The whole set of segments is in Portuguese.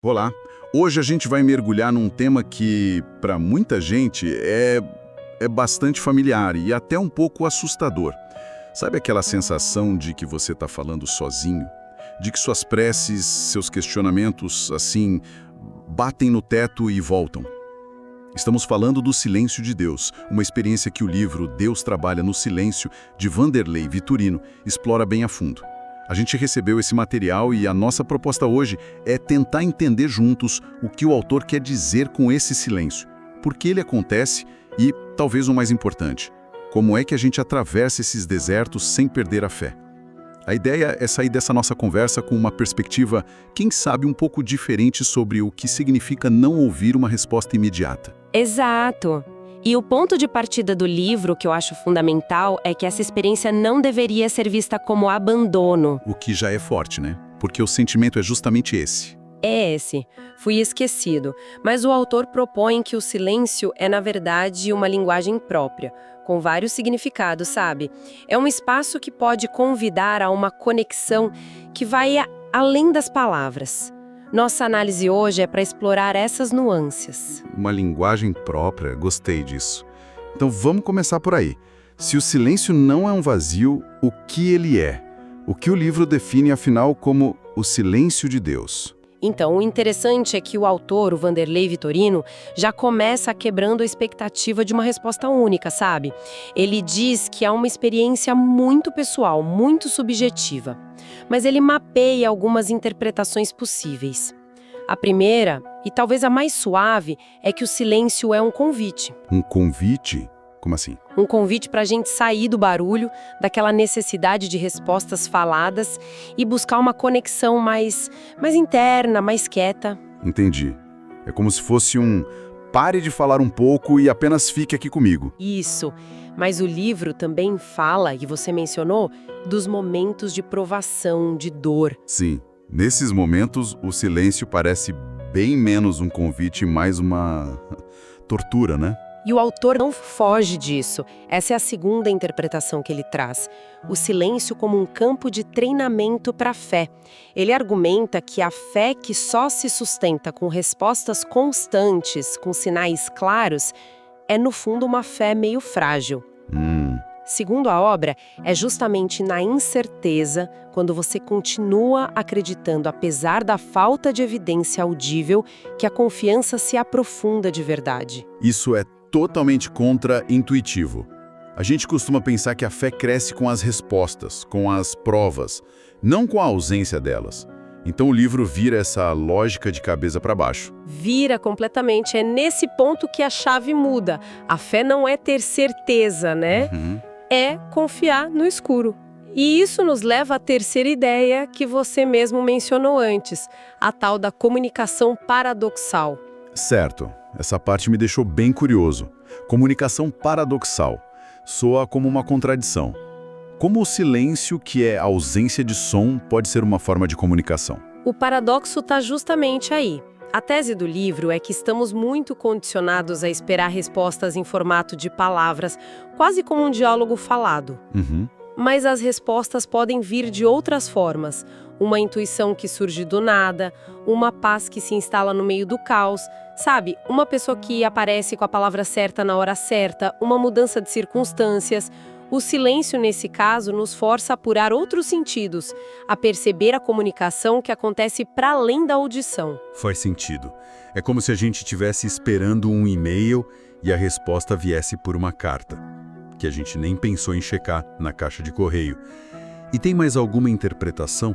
Olá! Hoje a gente vai mergulhar num tema que, para muita gente, é bastante familiar e até um pouco assustador. Sabe aquela sensação de que você está falando sozinho? De que suas preces, seus questionamentos, assim, batem no teto e voltam? Estamos falando do Silêncio de Deus, uma experiência que o livro Deus Trabalha no Silêncio, de Vanderlei Vitorino, explora bem a fundo. A gente recebeu esse material e a nossa proposta hoje é tentar entender juntos o que o autor quer dizer com esse silêncio, por que ele acontece e, talvez o mais importante, como é que a gente atravessa esses desertos sem perder a fé. A ideia é sair dessa nossa conversa com uma perspectiva, quem sabe, um pouco diferente sobre o que significa não ouvir uma resposta imediata. Exato! E o ponto de partida do livro, que eu acho fundamental, é que essa experiência não deveria ser vista como abandono. O que já é forte, né? Porque o sentimento é justamente esse. É esse. Fui esquecido. Mas o autor propõe que o silêncio é, na verdade, uma linguagem própria, com vários significados, sabe? É um espaço que pode convidar a uma conexão que vai além das palavras. Nossa análise hoje é para explorar essas nuances. Uma linguagem própria, gostei disso. Então vamos começar por aí. Se o silêncio não é um vazio, o que ele é? O que o livro define, afinal, como o silêncio de Deus? Então, o interessante é que o autor, o Vanderlei Vitorino, já começa quebrando a expectativa de uma resposta única, sabe? Ele diz que é uma experiência muito pessoal, muito subjetiva. Mas ele mapeia algumas interpretações possíveis. A primeira, e talvez a mais suave, é que o silêncio é um convite. Um convite? Como assim? Um convite para a gente sair do barulho, daquela necessidade de respostas faladas e buscar uma conexão mais interna, mais quieta. Entendi. É como se fosse um pare de falar um pouco e apenas fique aqui comigo. Isso. Mas o livro também fala, e você mencionou, dos momentos de provação, de dor. Sim. Nesses momentos, o silêncio parece bem menos um convite e mais uma tortura, né? E o autor não foge disso. Essa é a segunda interpretação que ele traz. O silêncio como um campo de treinamento para a fé. Ele argumenta que a fé que só se sustenta com respostas constantes, com sinais claros, é no fundo uma fé meio frágil. Segundo a obra, é justamente na incerteza, quando você continua acreditando apesar da falta de evidência audível, que a confiança se aprofunda de verdade. Isso é totalmente contra-intuitivo. A gente costuma pensar que a fé cresce com as respostas, com as provas, não com a ausência delas. Então o livro vira essa lógica de cabeça para baixo. Vira completamente. É nesse ponto que a chave muda. A fé não é ter certeza, né? É confiar no escuro. E isso nos leva à terceira ideia que você mesmo mencionou antes, a tal da comunicação paradoxal. Certo. Essa parte me deixou bem curioso. Comunicação paradoxal. Soa como uma contradição. Como o silêncio, que é ausência de som, pode ser uma forma de comunicação? O paradoxo está justamente aí. A tese do livro é que estamos muito condicionados a esperar respostas em formato de palavras, quase como um diálogo falado. Mas as respostas podem vir de outras formas. Uma intuição que surge do nada, uma paz que se instala no meio do caos, sabe? Uma pessoa que aparece com a palavra certa na hora certa, uma mudança de circunstâncias. O silêncio, nesse caso, nos força a apurar outros sentidos, a perceber a comunicação que acontece para além da audição. Faz sentido. É como se a gente estivesse esperando um e-mail e a resposta viesse por uma carta, que a gente nem pensou em checar na caixa de correio. E tem mais alguma interpretação?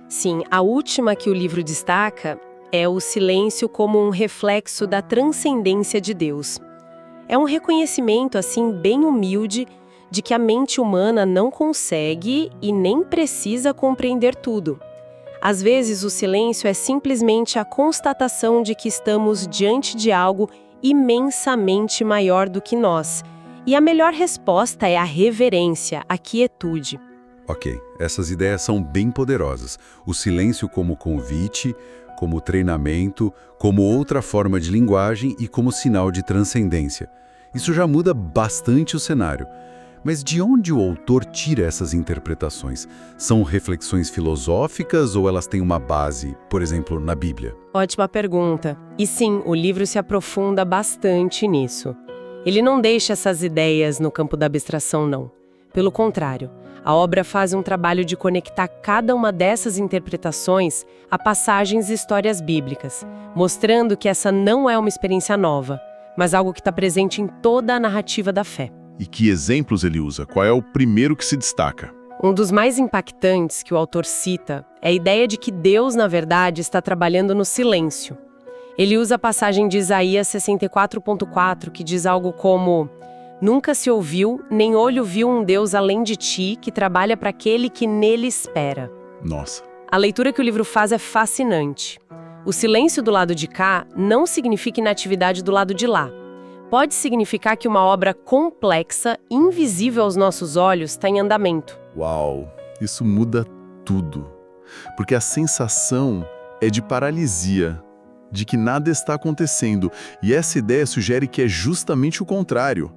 Sim, a última que o livro destaca é o silêncio como um reflexo da transcendência de Deus. É um reconhecimento, assim, bem humilde, de que a mente humana não consegue e nem precisa compreender tudo. Às vezes, o silêncio é simplesmente a constatação de que estamos diante de algo imensamente maior do que nós. E a melhor resposta é a reverência, a quietude. Ok, essas ideias são bem poderosas. O silêncio como convite, como treinamento, como outra forma de linguagem e como sinal de transcendência. Isso já muda bastante o cenário. Mas de onde o autor tira essas interpretações? São reflexões filosóficas ou elas têm uma base, por exemplo, na Bíblia? Ótima pergunta. E sim, o livro se aprofunda bastante nisso. Ele não deixa essas ideias no campo da abstração, não. Pelo contrário, a obra faz um trabalho de conectar cada uma dessas interpretações a passagens e histórias bíblicas, mostrando que essa não é uma experiência nova, mas algo que está presente em toda a narrativa da fé. E que exemplos ele usa? Qual é o primeiro que se destaca? Um dos mais impactantes que o autor cita é a ideia de que Deus, na verdade, está trabalhando no silêncio. Ele usa a passagem de Isaías 64.4, que diz algo como: "Nunca se ouviu, nem olho viu um Deus além de ti, que trabalha para aquele que nele espera." Nossa. A leitura que o livro faz é fascinante. O silêncio do lado de cá não significa inatividade do lado de lá. Pode significar que uma obra complexa, invisível aos nossos olhos, está em andamento. Uau, isso muda tudo. Porque a sensação é de paralisia, de que nada está acontecendo. E essa ideia sugere que é justamente o contrário.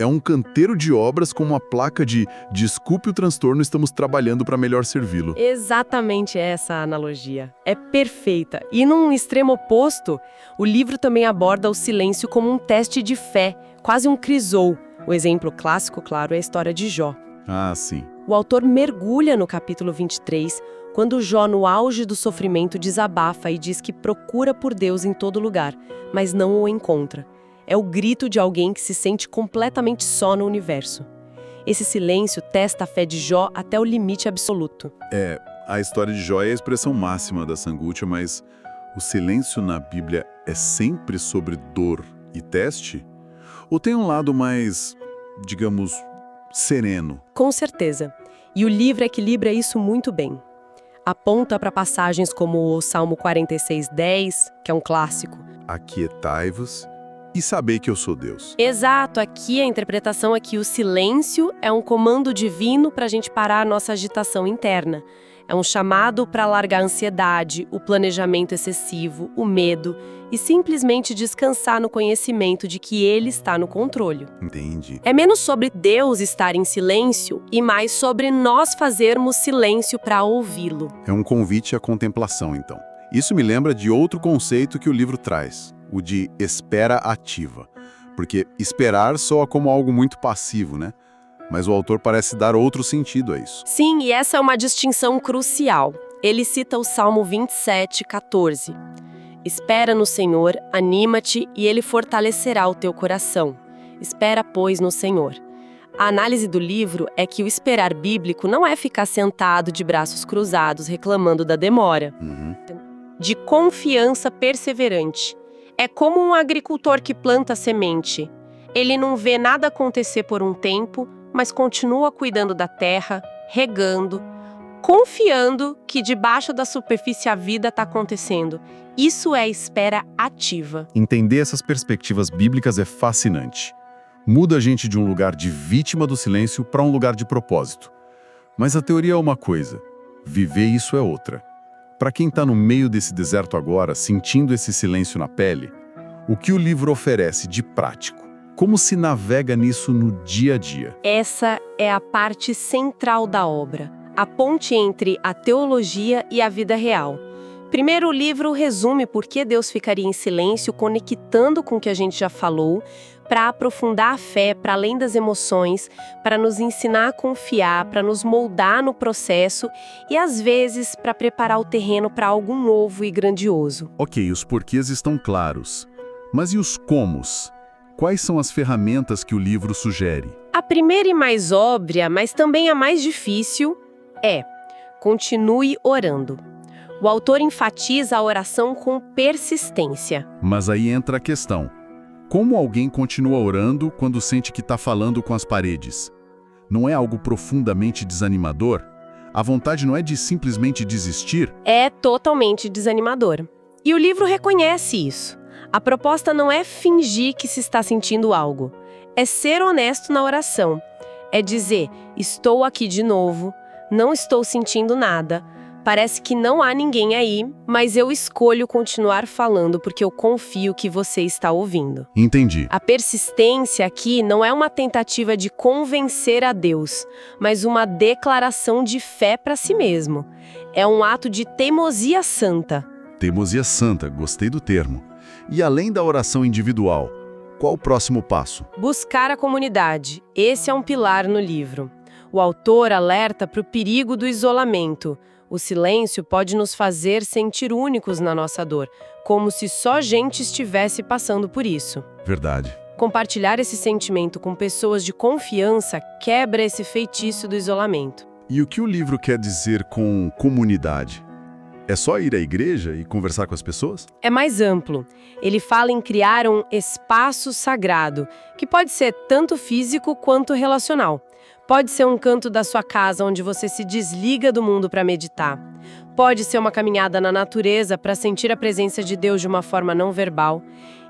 É um canteiro de obras com uma placa de "desculpe o transtorno, estamos trabalhando para melhor servi-lo". Exatamente essa a analogia. É perfeita. E num extremo oposto, o livro também aborda o silêncio como um teste de fé, quase um crisol. O exemplo clássico, claro, é a história de Jó. Ah, sim. O autor mergulha no capítulo 23, quando Jó, no auge do sofrimento, desabafa e diz que procura por Deus em todo lugar, mas não o encontra. É o grito de alguém que se sente completamente só no universo. Esse silêncio testa a fé de Jó até o limite absoluto. A história de Jó é a expressão máxima dessa angústia, mas o silêncio na Bíblia é sempre sobre dor e teste? Ou tem um lado mais, digamos, sereno? Com certeza. E o livro equilibra isso muito bem. Aponta para passagens como o Salmo 46:10, que é um clássico. Aquietai-vos e sabei que eu sou Deus. Exato, aqui a interpretação é que o silêncio é um comando divino para a gente parar a nossa agitação interna. É um chamado para largar a ansiedade, o planejamento excessivo, o medo e simplesmente descansar no conhecimento de que Ele está no controle. Entendi. É menos sobre Deus estar em silêncio e mais sobre nós fazermos silêncio para ouvi-lo. É um convite à contemplação, então. Isso me lembra de outro conceito que o livro traz, o de espera ativa. Porque esperar soa como algo muito passivo, né? Mas o autor parece dar outro sentido a isso. Sim, e essa é uma distinção crucial. Ele cita o Salmo 27:14. "Espera no Senhor, anima-te e Ele fortalecerá o teu coração. Espera, pois, no Senhor." A análise do livro é que o esperar bíblico não é ficar sentado de braços cruzados reclamando da demora. De confiança perseverante. É como um agricultor que planta semente. Ele não vê nada acontecer por um tempo, mas continua cuidando da terra, regando, confiando que debaixo da superfície a vida está acontecendo. Isso é espera ativa. Entender essas perspectivas bíblicas é fascinante. Muda a gente de um lugar de vítima do silêncio para um lugar de propósito. Mas a teoria é uma coisa, viver isso é outra. Para quem está no meio desse deserto agora, sentindo esse silêncio na pele, o que o livro oferece de prático? Como se navega nisso no dia a dia? Essa é a parte central da obra, a ponte entre a teologia e a vida real. Primeiro, o livro resume por que Deus ficaria em silêncio, conectando com o que a gente já falou, para aprofundar a fé para além das emoções, para nos ensinar a confiar, para nos moldar no processo e, às vezes, para preparar o terreno para algo novo e grandioso. Ok, os porquês estão claros. Mas e os comos? Quais são as ferramentas que o livro sugere? A primeira e mais óbvia, mas também a mais difícil, é: continue orando. O autor enfatiza a oração com persistência. Mas aí entra a questão. Como alguém continua orando quando sente que está falando com as paredes? Não é algo profundamente desanimador? A vontade não é de simplesmente desistir? É totalmente desanimador. E o livro reconhece isso. A proposta não é fingir que se está sentindo algo. É ser honesto na oração. É dizer: estou aqui de novo, não estou sentindo nada. Parece que não há ninguém aí, mas eu escolho continuar falando porque eu confio que você está ouvindo. Entendi. A persistência aqui não é uma tentativa de convencer a Deus, mas uma declaração de fé para si mesmo. É um ato de teimosia santa. Teimosia santa, gostei do termo. E além da oração individual, qual o próximo passo? Buscar a comunidade. Esse é um pilar no livro. O autor alerta para o perigo do isolamento. O silêncio pode nos fazer sentir únicos na nossa dor, como se só gente estivesse passando por isso. Verdade. Compartilhar esse sentimento com pessoas de confiança quebra esse feitiço do isolamento. E o que o livro quer dizer com comunidade? É só ir à igreja e conversar com as pessoas? É mais amplo. Ele fala em criar um espaço sagrado, que pode ser tanto físico quanto relacional. Pode ser um canto da sua casa onde você se desliga do mundo para meditar. Pode ser uma caminhada na natureza para sentir a presença de Deus de uma forma não verbal.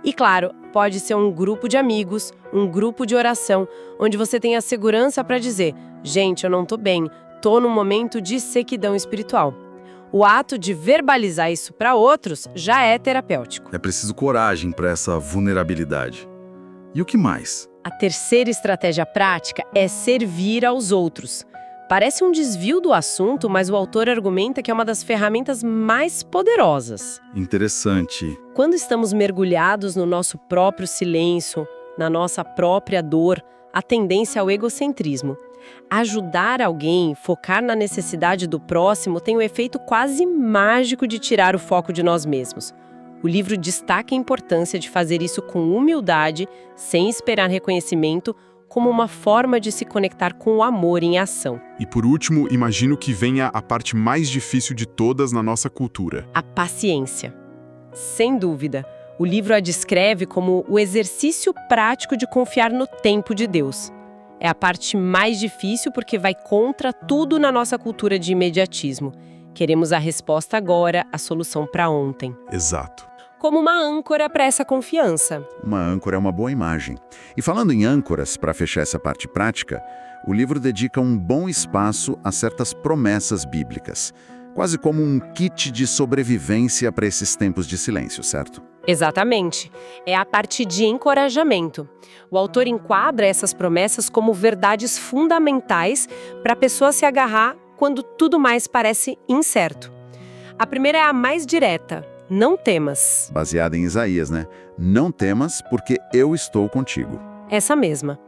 E claro, pode ser um grupo de amigos, um grupo de oração, onde você tem a segurança para dizer: gente, eu não tô bem, tô num momento de sequidão espiritual. O ato de verbalizar isso para outros já é terapêutico. É preciso coragem para essa vulnerabilidade. E o que mais? A terceira estratégia prática é servir aos outros. Parece um desvio do assunto, mas o autor argumenta que é uma das ferramentas mais poderosas. Interessante. Quando estamos mergulhados no nosso próprio silêncio, na nossa própria dor, a tendência ao egocentrismo. Ajudar alguém, focar na necessidade do próximo, tem o efeito quase mágico de tirar o foco de nós mesmos. O livro destaca a importância de fazer isso com humildade, sem esperar reconhecimento, como uma forma de se conectar com o amor em ação. E por último, imagino que venha a parte mais difícil de todas na nossa cultura. A paciência. Sem dúvida, o livro a descreve como o exercício prático de confiar no tempo de Deus. É a parte mais difícil porque vai contra tudo na nossa cultura de imediatismo. Queremos a resposta agora, a solução para ontem. Exato. Como uma âncora para essa confiança. Uma âncora é uma boa imagem. E falando em âncoras, para fechar essa parte prática, o livro dedica um bom espaço a certas promessas bíblicas, quase como um kit de sobrevivência para esses tempos de silêncio, certo? Exatamente. É a parte de encorajamento. O autor enquadra essas promessas como verdades fundamentais para a pessoa se agarrar quando tudo mais parece incerto. A primeira é a mais direta. Não temas. Baseada em Isaías, né? Não temas, porque eu estou contigo. Essa mesma.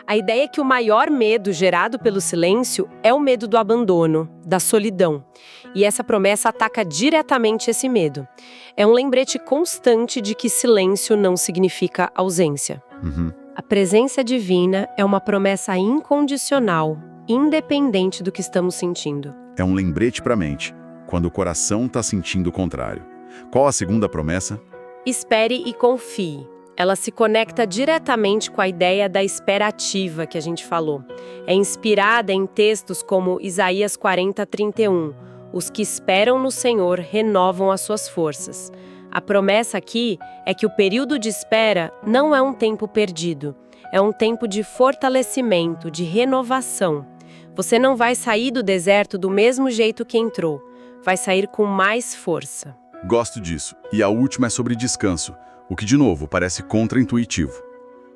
A ideia é que o maior medo gerado pelo silêncio é o medo do abandono, da solidão. E essa promessa ataca diretamente esse medo. É um lembrete constante de que silêncio não significa ausência. A presença divina é uma promessa incondicional, independente do que estamos sentindo. É um lembrete para a mente, quando o coração está sentindo o contrário. Qual a segunda promessa? Espere e confie. Ela se conecta diretamente com a ideia da espera ativa que a gente falou. É inspirada em textos como Isaías 40:31. Os que esperam no Senhor renovam as suas forças. A promessa aqui é que o período de espera não é um tempo perdido. É um tempo de fortalecimento, de renovação. Você não vai sair do deserto do mesmo jeito que entrou. Vai sair com mais força. Gosto disso. E a última é sobre descanso, o que, de novo, parece contraintuitivo.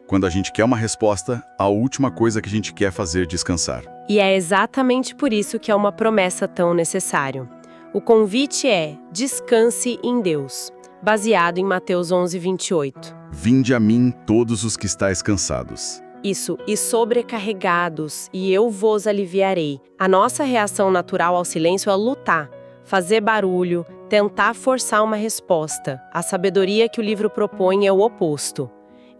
Quando a gente quer uma resposta, a última coisa que a gente quer é fazer descansar. E é exatamente por isso que é uma promessa tão necessária. O convite é: descanse em Deus, baseado em Mateus 11:28. Vinde a mim todos os que estáis cansados. Isso, e sobrecarregados, e eu vos aliviarei. A nossa reação natural ao silêncio é lutar, fazer barulho, tentar forçar uma resposta. A sabedoria que o livro propõe é o oposto.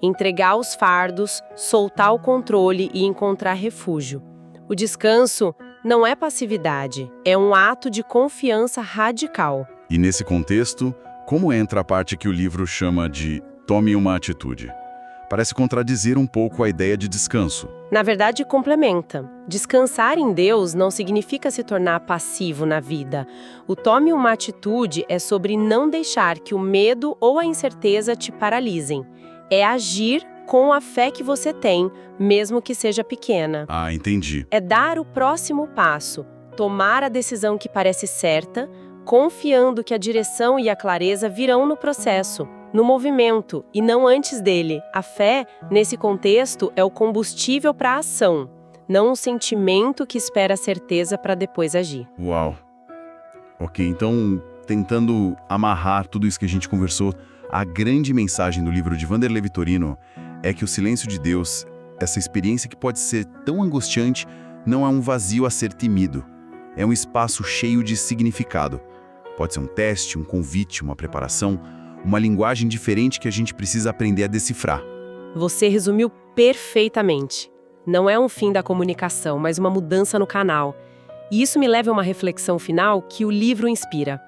Entregar os fardos, soltar o controle e encontrar refúgio. O descanso não é passividade, é um ato de confiança radical. E nesse contexto, como entra a parte que o livro chama de tome uma atitude? Parece contradizer um pouco a ideia de descanso. Na verdade, complementa. Descansar em Deus não significa se tornar passivo na vida. O tome uma atitude é sobre não deixar que o medo ou a incerteza te paralisem. É agir com a fé que você tem, mesmo que seja pequena. Ah, entendi. É dar o próximo passo, tomar a decisão que parece certa, confiando que a direção e a clareza virão no processo, no movimento, e não antes dele. A fé, nesse contexto, é o combustível para a ação, não um sentimento que espera a certeza para depois agir. Uau! Ok, então, tentando amarrar tudo isso que a gente conversou, a grande mensagem do livro de Wanderlei Vitorino é que o silêncio de Deus, essa experiência que pode ser tão angustiante, não é um vazio a ser temido. É um espaço cheio de significado. Pode ser um teste, um convite, uma preparação, uma linguagem diferente que a gente precisa aprender a decifrar. Você resumiu perfeitamente. Não é um fim da comunicação, mas uma mudança no canal. E isso me leva a uma reflexão final que o livro inspira.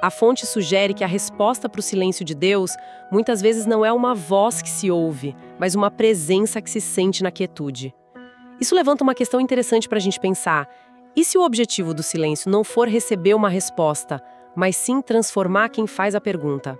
A fonte sugere que a resposta para o silêncio de Deus muitas vezes não é uma voz que se ouve, mas uma presença que se sente na quietude. Isso levanta uma questão interessante para a gente pensar. E se o objetivo do silêncio não for receber uma resposta, mas sim transformar quem faz a pergunta?